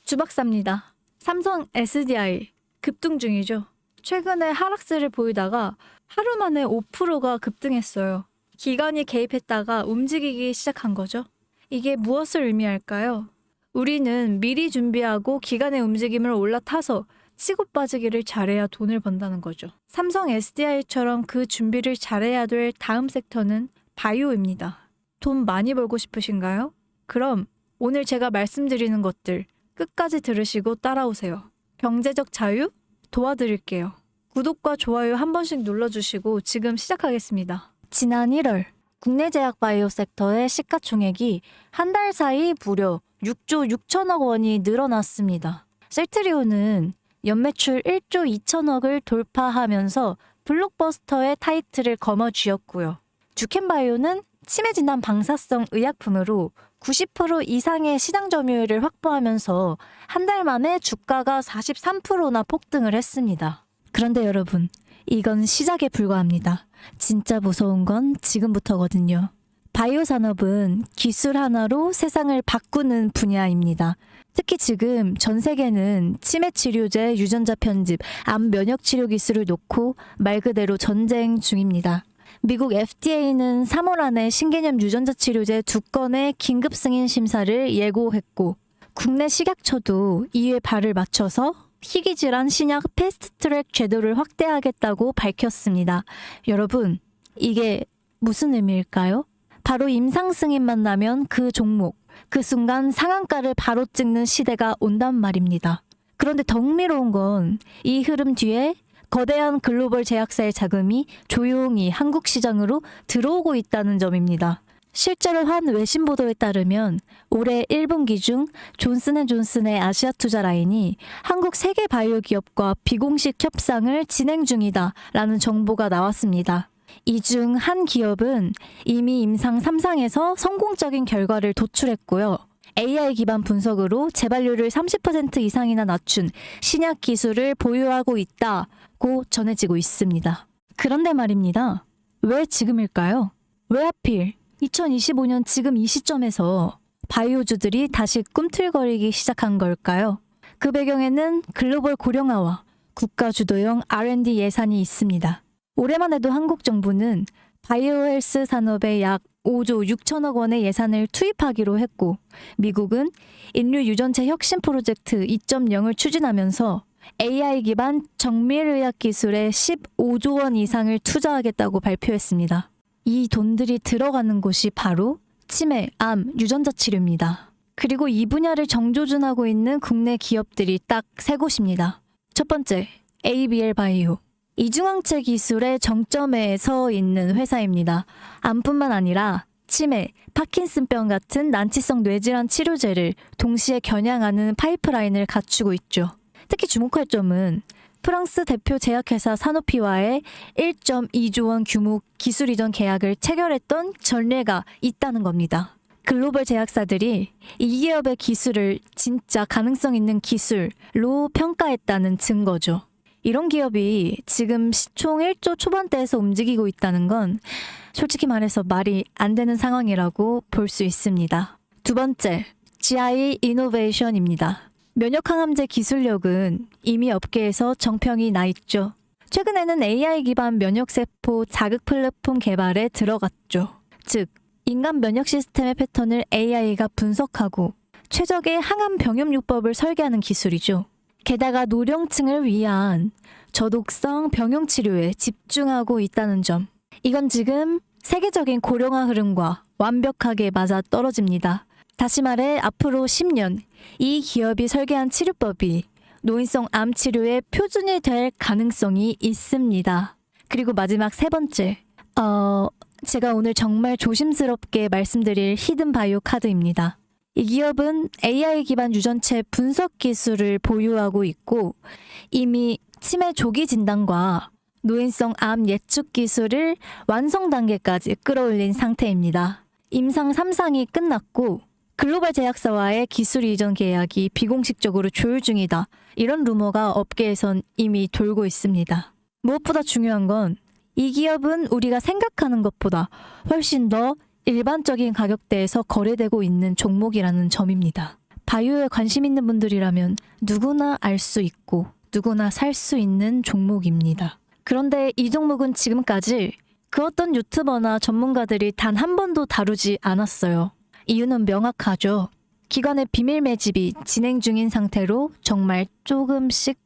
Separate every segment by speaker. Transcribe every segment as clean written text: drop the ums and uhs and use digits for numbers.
Speaker 1: 주박사입니다. 삼성 SDI 급등 중이죠. 최근에 하락세를 보이다가 하루 만에 5%가 급등했어요. 기관이 개입했다가 움직이기 시작한 거죠. 이게 무엇을 의미할까요? 우리는 미리 준비하고 기관의 움직임을 올라타서 치고 빠지기를 잘해야 돈을 번다는 거죠. 삼성 SDI처럼 그 준비를 잘해야 될 다음 섹터는 바이오입니다. 돈 많이 벌고 싶으신가요? 그럼 오늘 제가 말씀드리는 것들 끝까지 들으시고 따라오세요. 경제적 자유? 도와드릴게요. 구독과 좋아요 한 번씩 눌러주시고 지금 시작하겠습니다. 지난 1월 국내 제약 바이오 섹터의 시가총액이 한 달 사이 무려 6조 6천억 원이 늘어났습니다. 셀트리온은 연매출 1조 2천억을 돌파하면서 블록버스터의 타이틀을 거머쥐었고요. 주켄바이오는 치매 진단 방사성 의약품으로 90% 이상의 시장 점유율을 확보하면서 한 달 만에 주가가 43%나 폭등을 했습니다. 그런데 여러분, 이건 시작에 불과합니다. 진짜 무서운 건 지금부터거든요. 바이오 산업은 기술 하나로 세상을 바꾸는 분야입니다. 특히 지금 전 세계는 치매 치료제, 유전자 편집, 암 면역 치료 기술을 놓고 말 그대로 전쟁 중입니다. 미국 FDA는 3월 안에 신개념 유전자 치료제 2건의 긴급 승인 심사를 예고했고, 국내 식약처도 이에 발을 맞춰서 희귀질환 신약 패스트트랙 제도를 확대하겠다고 밝혔습니다. 여러분, 이게 무슨 의미일까요? 바로 임상 승인만 나면 그 종목, 그 순간 상한가를 바로 찍는 시대가 온단 말입니다. 그런데 더 흥미로운 건 이 흐름 뒤에 거대한 글로벌 제약사의 자금이 조용히 한국 시장으로 들어오고 있다는 점입니다. 실제로 한 외신 보도에 따르면 올해 1분기 중 존슨앤존슨의 아시아 투자 라인이 한국 세계 바이오 기업과 비공식 협상을 진행 중이다라는 정보가 나왔습니다. 이 중 한 기업은 이미 임상 3상에서 성공적인 결과를 도출했고요. AI 기반 분석으로 재발률을 30% 이상이나 낮춘 신약 기술을 보유하고 있다고 전해지고 있습니다. 그런데 말입니다. 왜 지금일까요? 왜 하필 2025년 지금 이 시점에서 바이오주들이 다시 꿈틀거리기 시작한 걸까요? 그 배경에는 글로벌 고령화와 국가 주도형 R&D 예산이 있습니다. 올해만 해도 한국 정부는 바이오 헬스 산업에 약 5조 6천억 원의 예산을 투입하기로 했고, 미국은 인류 유전체 혁신 프로젝트 2.0을 추진하면서 AI 기반 정밀의학 기술에 15조 원 이상을 투자하겠다고 발표했습니다. 이 돈들이 들어가는 곳이 바로 치매, 암, 유전자 치료입니다. 그리고 이 분야를 정조준하고 있는 국내 기업들이 딱 세 곳입니다. 첫 번째, ABL 바이오. 이중항체 기술의 정점에 서 있는 회사입니다. 암뿐만 아니라 치매, 파킨슨병 같은 난치성 뇌질환 치료제를 동시에 겨냥하는 파이프라인을 갖추고 있죠. 특히 주목할 점은 프랑스 대표 제약회사 사노피와의 1.2조 원 규모 기술 이전 계약을 체결했던 전례가 있다는 겁니다. 글로벌 제약사들이 이 기업의 기술을 진짜 가능성 있는 기술로 평가했다는 증거죠. 이런 기업이 지금 시총 1조 초반대에서 움직이고 있다는 건 솔직히 말해서 말이 안 되는 상황이라고 볼 수 있습니다. 두 번째, GI 이노베이션입니다. 면역 항암제 기술력은 이미 업계에서 정평이 나 있죠. 최근에는 AI 기반 면역세포 자극 플랫폼 개발에 들어갔죠. 즉, 인간 면역 시스템의 패턴을 AI가 분석하고 최적의 항암 병염요법을 설계하는 기술이죠. 게다가 노령층을 위한 저독성 병용 치료에 집중하고 있다는 점. 이건 지금 세계적인 고령화 흐름과 완벽하게 맞아 떨어집니다. 다시 말해 앞으로 10년 이 기업이 설계한 치료법이 노인성 암 치료의 표준이 될 가능성이 있습니다. 그리고 마지막 세 번째. 제가 오늘 정말 조심스럽게 말씀드릴 히든 바이오 카드입니다. 이 기업은 AI 기반 유전체 분석 기술을 보유하고 있고 이미 치매 조기 진단과 노인성 암 예측 기술을 완성 단계까지 끌어올린 상태입니다. 임상 3상이 끝났고 글로벌 제약사와의 기술 이전 계약이 비공식적으로 조율 중이다. 이런 루머가 업계에선 이미 돌고 있습니다. 무엇보다 중요한 건 이 기업은 우리가 생각하는 것보다 훨씬 더 일반적인 가격대에서 거래되고 있는 종목이라는 점입니다. 바이오에 관심 있는 분들이라면 누구나 알 수 있고 누구나 살 수 있는 종목입니다. 그런데 이 종목은 지금까지 그 어떤 유튜버나 전문가들이 단 한 번도 다루지 않았어요. 이유는 명확하죠. 기관의 비밀 매집이 진행 중인 상태로 정말 조금씩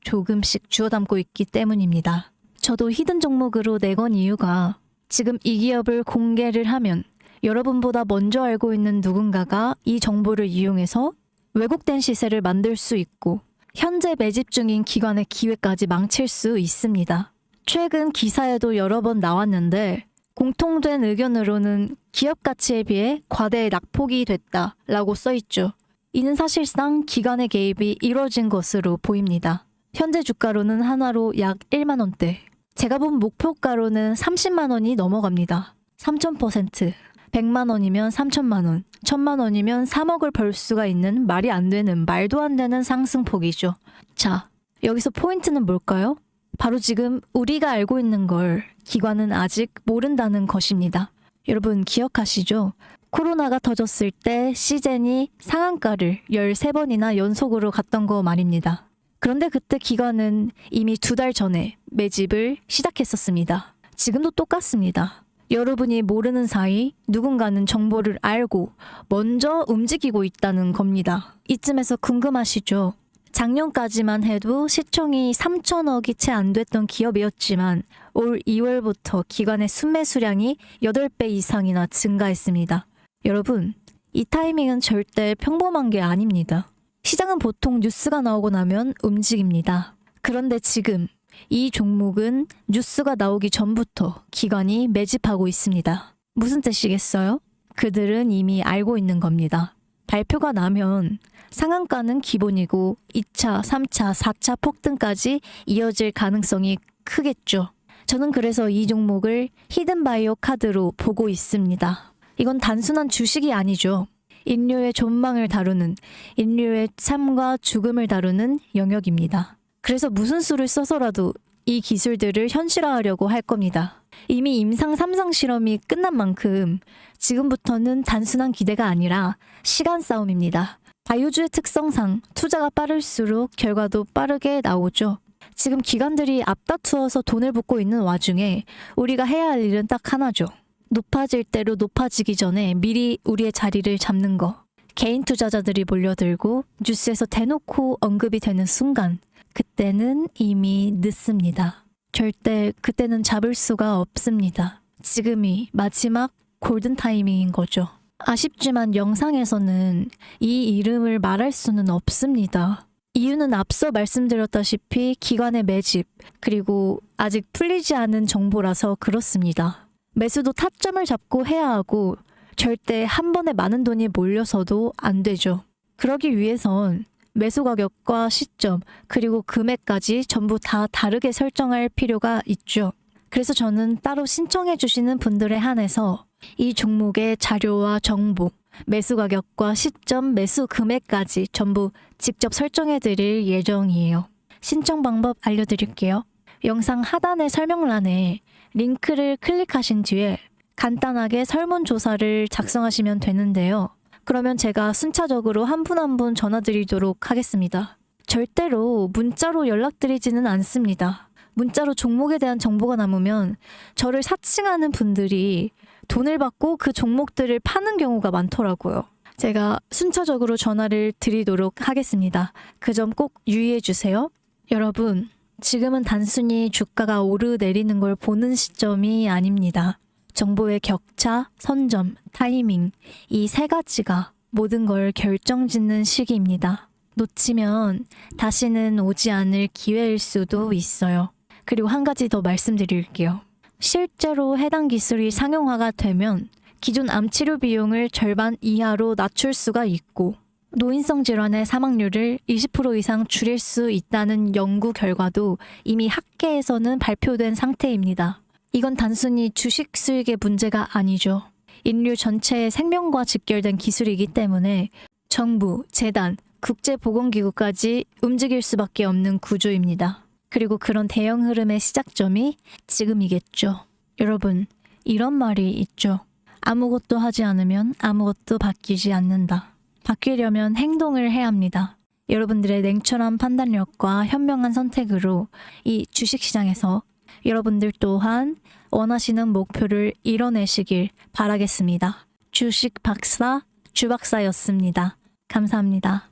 Speaker 1: 주워 담고 있기 때문입니다. 저도 히든 종목으로 내건 이유가 지금 이 기업을 공개를 하면 여러분보다 먼저 알고 있는 누군가가 이 정보를 이용해서 왜곡된 시세를 만들 수 있고 현재 매집 중인 기관의 기회까지 망칠 수 있습니다. 최근 기사에도 여러 번 나왔는데 공통된 의견으로는 기업 가치에 비해 과대 낙폭이 됐다라고 써있죠. 이는 사실상 기관의 개입이 이뤄진 것으로 보입니다. 현재 주가로는 하나로 약 1만 원대. 제가 본 목표가로는 30만 원이 넘어갑니다. 3000%. 100만 원이면 3천만 원, 1000만 원이면 3억을 벌 수가 있는 말이 안 되는, 말도 안 되는 상승폭이죠. 자, 여기서 포인트는 뭘까요? 바로 지금 우리가 알고 있는 걸 기관은 아직 모른다는 것입니다. 여러분 기억하시죠? 코로나가 터졌을 때 시젠이 상한가를 13번이나 연속으로 갔던 거 말입니다. 그런데 그때 기관은 이미 2달 전에 매집을 시작했었습니다. 지금도 똑같습니다. 여러분이 모르는 사이 누군가는 정보를 알고 먼저 움직이고 있다는 겁니다. 이쯤에서 궁금하시죠? 작년까지만 해도 시총이 3천억이 채 안 됐던 기업이었지만 올 2월부터 기관의 순매수량이 8배 이상이나 증가했습니다. 여러분, 이 타이밍은 절대 평범한 게 아닙니다. 시장은 보통 뉴스가 나오고 나면 움직입니다. 그런데 지금 이 종목은 뉴스가 나오기 전부터 기관이 매집하고 있습니다. 무슨 뜻이겠어요? 그들은 이미 알고 있는 겁니다. 발표가 나면 상한가는 기본이고 2차, 3차, 4차 폭등까지 이어질 가능성이 크겠죠. 저는 그래서 이 종목을 히든바이오 카드로 보고 있습니다. 이건 단순한 주식이 아니죠. 인류의 존망을 다루는, 인류의 삶과 죽음을 다루는 영역입니다. 그래서 무슨 수를 써서라도 이 기술들을 현실화하려고 할 겁니다. 이미 임상 3상 실험이 끝난 만큼 지금부터는 단순한 기대가 아니라 시간 싸움입니다. 바이오주의 특성상 투자가 빠를수록 결과도 빠르게 나오죠. 지금 기관들이 앞다투어서 돈을 붓고 있는 와중에 우리가 해야 할 일은 딱 하나죠. 높아질 대로 높아지기 전에 미리 우리의 자리를 잡는 거. 개인 투자자들이 몰려들고 뉴스에서 대놓고 언급이 되는 순간 그때는 이미 늦습니다. 절대 그때는 잡을 수가 없습니다. 지금이 마지막 골든 타이밍인 거죠. 아쉽지만 영상에서는 이 이름을 말할 수는 없습니다. 이유는 앞서 말씀드렸다시피 기관의 매집, 그리고 아직 풀리지 않은 정보라서 그렇습니다. 매수도 타점을 잡고 해야 하고 절대 한 번에 많은 돈이 몰려서도 안 되죠. 그러기 위해선 매수 가격과 시점, 그리고 금액까지 전부 다 다르게 설정할 필요가 있죠. 그래서 저는 따로 신청해 주시는 분들에 한해서 이 종목의 자료와 정보, 매수 가격과 시점, 매수 금액까지 전부 직접 설정해 드릴 예정이에요. 신청 방법 알려드릴게요. 영상 하단의 설명란에 링크를 클릭하신 뒤에 간단하게 설문조사를 작성하시면 되는데요. 그러면 제가 순차적으로 한 분 한 분 전화드리도록 하겠습니다. 절대로 문자로 연락드리지는 않습니다. 문자로 종목에 대한 정보가 남으면 저를 사칭하는 분들이 돈을 받고 그 종목들을 파는 경우가 많더라고요. 제가 순차적으로 전화를 드리도록 하겠습니다. 그 점 꼭 유의해 주세요. 여러분, 지금은 단순히 주가가 오르내리는 걸 보는 시점이 아닙니다. 정보의 격차, 선점, 타이밍, 이 세 가지가 모든 걸 결정짓는 시기입니다. 놓치면 다시는 오지 않을 기회일 수도 있어요. 그리고 한 가지 더 말씀드릴게요. 실제로 해당 기술이 상용화가 되면 기존 암 치료 비용을 절반 이하로 낮출 수가 있고 노인성 질환의 사망률을 20% 이상 줄일 수 있다는 연구 결과도 이미 학계에서는 발표된 상태입니다. 이건 단순히 주식 수익의 문제가 아니죠. 인류 전체의 생명과 직결된 기술이기 때문에 정부, 재단, 국제보건기구까지 움직일 수밖에 없는 구조입니다. 그리고 그런 대형 흐름의 시작점이 지금이겠죠. 여러분, 이런 말이 있죠. 아무것도 하지 않으면 아무것도 바뀌지 않는다. 바뀌려면 행동을 해야 합니다. 여러분들의 냉철한 판단력과 현명한 선택으로 이 주식시장에서 여러분들 또한 원하시는 목표를 이뤄내시길 바라겠습니다. 주식 박사 주박사였습니다. 감사합니다.